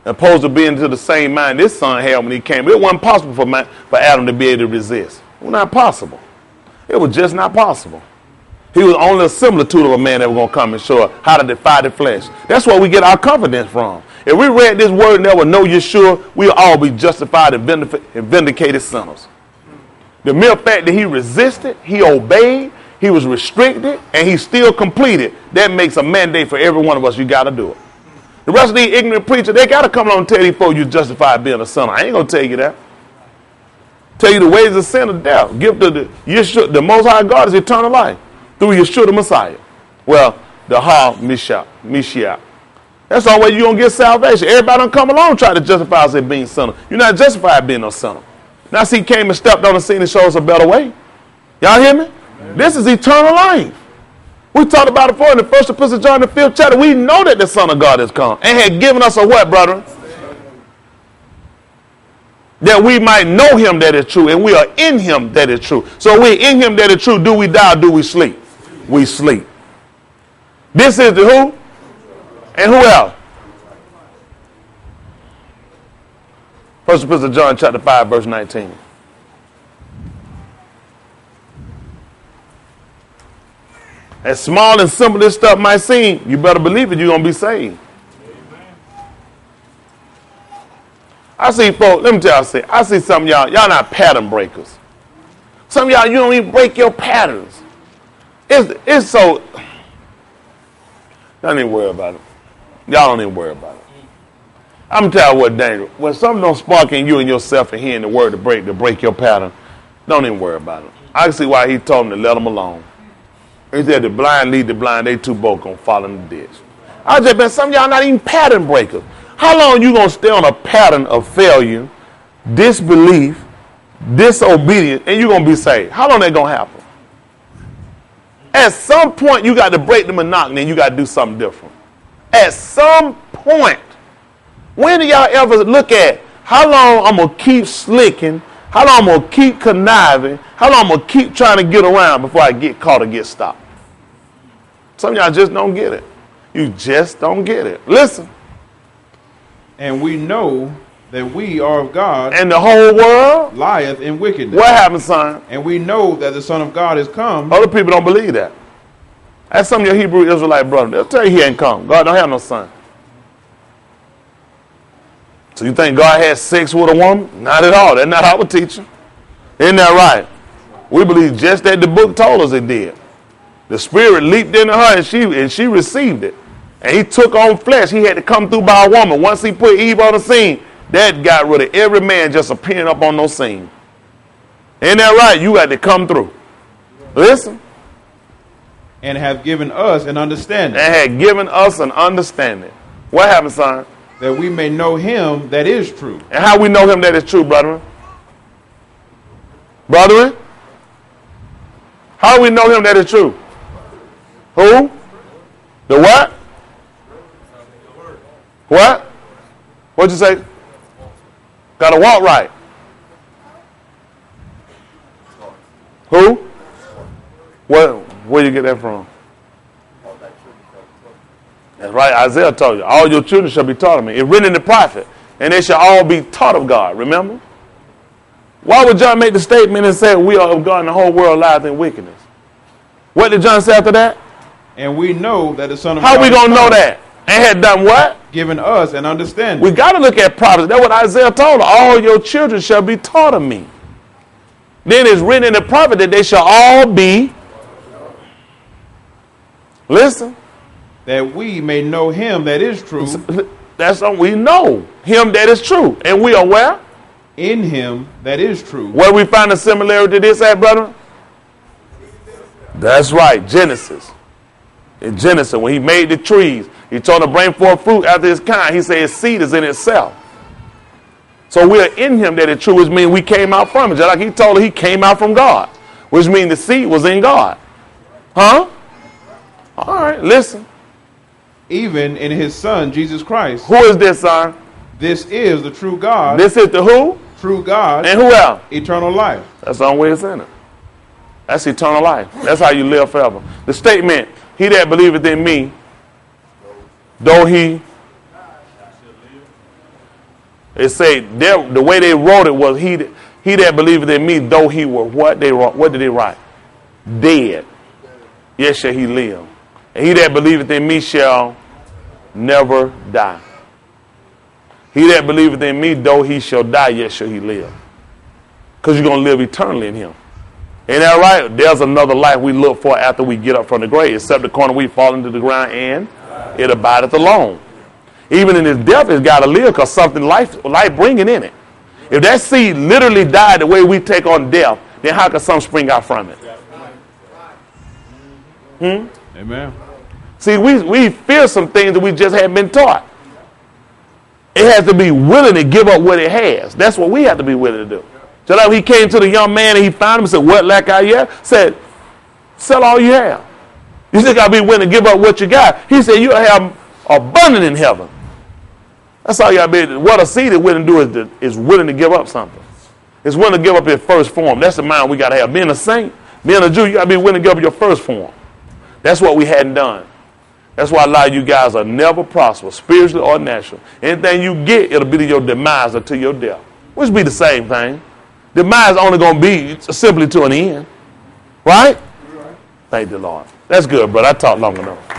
Opposed to being to the same mind this son had when he came. It wasn't possible for Adam to be able to resist. It was not possible. It was just not possible. He was only a similitude of a man that was going to come and show us how to defy the flesh. That's where we get our confidence from. If we read this word and never know Yeshua, we'll all be justified and vindicated sinners. The mere fact that he resisted, he obeyed, he was restricted, and he still completed, that makes a mandate for every one of us. You got to do it. The rest of these ignorant preachers, they got to come along and tell you before you justified being a sinner. I ain't going to tell you that. Tell you the ways of sin of death. Give to the Yeshua, the Most High God is eternal life through Yeshua the Messiah. Well, the Mashiach. That's the only way you're going to get salvation. Everybody don't come along and try to justify us as being sinner. You're not justified being no sinner. Now see, he came and stepped on the scene and showed us a better way. Y'all hear me? This is eternal life. We talked about it before in the first epistle of John, the 5th chapter. We know that the Son of God has come and had given us a what, brethren? That we might know him that is true, and we are in him that is true. So we're in him that is true. Do we die or do we sleep? We sleep. This is the who? And who else? First epistle of John, chapter 5, verse 19. As small and simple this stuff might seem, you better believe it, you're going to be saved. I see folks, let me tell you, I see some of y'all not pattern breakers. Some of y'all, you don't even break your patterns. It's so, y'all don't even worry about it. Y'all don't even worry about it. I'm going to tell you what's dangerous. When something don't spark in you and yourself and hearing the word to break your pattern, don't even worry about it. I can see why he told them to let them alone. He said the blind lead the blind, they two both going to fall in the ditch. I just bet some of y'all not even pattern breakers. How long you going to stay on a pattern of failure, disbelief, disobedience, and you're going to be saved? How long that going to happen? At some point, you got to break the monotony and you got to do something different. At some point, when do y'all ever look at how long I'm going to keep slicking, how long I'm going to keep conniving, how long I'm going to keep trying to get around before I get caught or get stopped? Some of y'all just don't get it. You just don't get it. Listen. And we know that we are of God. And the whole world lieth in wickedness. What happened, son? And we know that the Son of God is come. Other people don't believe that. Ask some of your Hebrew Israelite brothers. They'll tell you he ain't come. God don't have no son. So you think God had sex with a woman? Not at all. That's not our teaching. Isn't that right? We believe just that the book told us it did. The Spirit leaped into her and she received it. And he took on flesh. He had to come through by a woman. Once he put Eve on the scene, that got rid of every man just appearing up on those scene. Ain't that right? You got to come through. Listen. And have given us an understanding. And had given us an understanding. What happened, son? That we may know him that is true. And how we know him that is true, brethren? Brethren? How do we know him that is true? Who? The what? What? What'd you say? Got to walk right. Who? Where you get that from? That's right. Isaiah told you, all your children shall be taught of me. It's written in the prophet, and they shall all be taught of God. Remember? Why would John make the statement and say, we are of God and the whole world lieth in wickedness? What did John say after that? And we know that the Son of God. How we going to know that? And had done what? Given us an understanding. We got to look at prophecy. That's what Isaiah told her. All your children shall be taught of me. Then it's written in the prophet that they shall all be. Listen. That we may know him that is true. That's what we know. Him that is true. And we are where? In him that is true. Where we find a similarity to this at, brother? That's right. Genesis. In Genesis, when he made the trees, he told them to bring forth fruit after his kind. He said his seed is in itself. So we are in him that is true, which means we came out from him. Just like he told her he came out from God, which means the seed was in God. Huh? All right, listen. Even in his son, Jesus Christ. Who is this, son? This is the true God. This is the who? True God. And who else? Eternal life. That's the only way it's in it. That's eternal life. That's how you live forever. The statement, he that believeth in me, though he, it say, the way they wrote it was, he that believeth in me, though he were what? What did they write? Dead. Yet shall he live. And he that believeth in me shall never die. He that believeth in me, though he shall die, yet shall he live. Because you're going to live eternally in him. Ain't that right? There's another life we look for after we get up from the grave, except the corner we fall into the ground and it abideth alone. Even in his death, it's got to live because something life bringing in it. If that seed literally died the way we take on death, then how can some spring out from it? Amen. See, we fear some things that we just haven't been taught. It has to be willing to give up what it has. That's what we have to be willing to do. So that he came to the young man and he found him and said, what lack I yet? Said, sell all you have. You just got to be willing to give up what you got. He said, you'll have abundant in heaven. That's all you got to be. What a seed is willing to do is willing to give up something. It's willing to give up his first form. That's the mind we got to have. Being a saint, being a Jew, you got to be willing to give up your first form. That's what we hadn't done. That's why a lot of you guys are never prosperous, spiritually or naturally. Anything you get, it'll be to your demise or to your death. Which be the same thing. Demise only going to be simply to an end. Right? Thank the Lord. That's good, brother. I talked long enough.